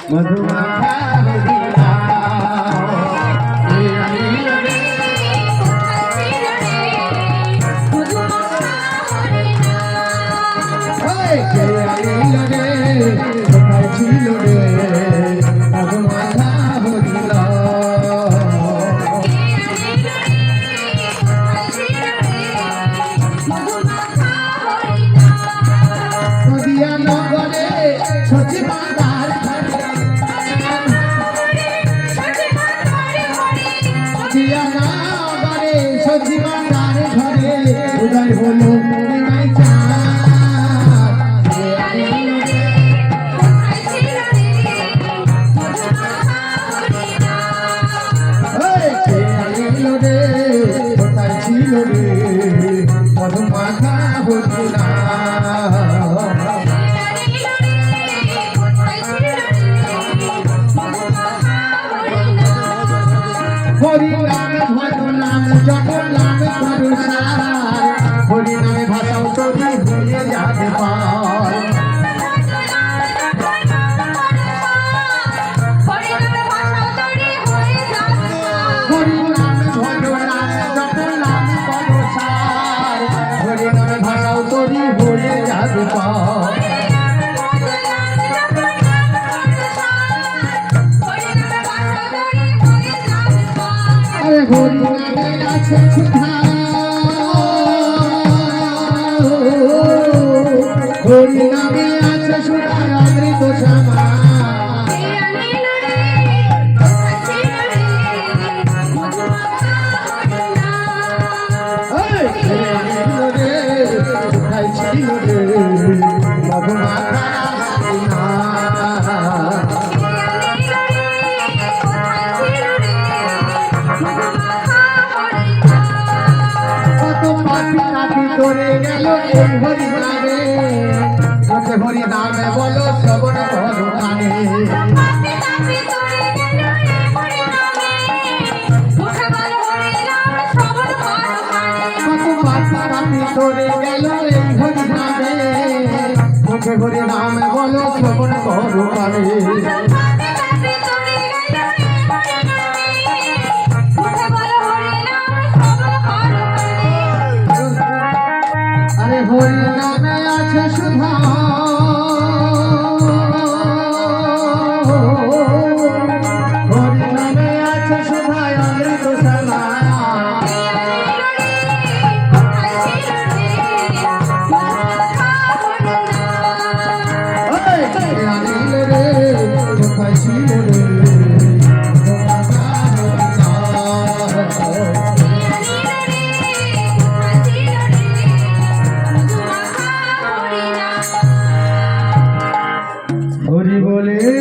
মধুমাখা হরি নামে ভজো নাম যখন নামে করো সার হরি নামে ভাষাও তরি হয়ে যাবে পার হরি নামে ভজো নাম যখন নামে করো সার হরি নামে ভাষাও তরি হয়ে যাবে পার হরি নামে আছে সুধা হরি নামে আছে সুধা অমৃত শ্যামা করে গেল এই হরি নামে হরি নামে বলো শ্রবণ করো কানে করে গেল এই হরি নামে মুখে হরি নামে বলো শ্রবণ করো কানে হরি নামে আছে সুধা হরি নামে আছে সুধা অমৃত শ্যামা হরি বলে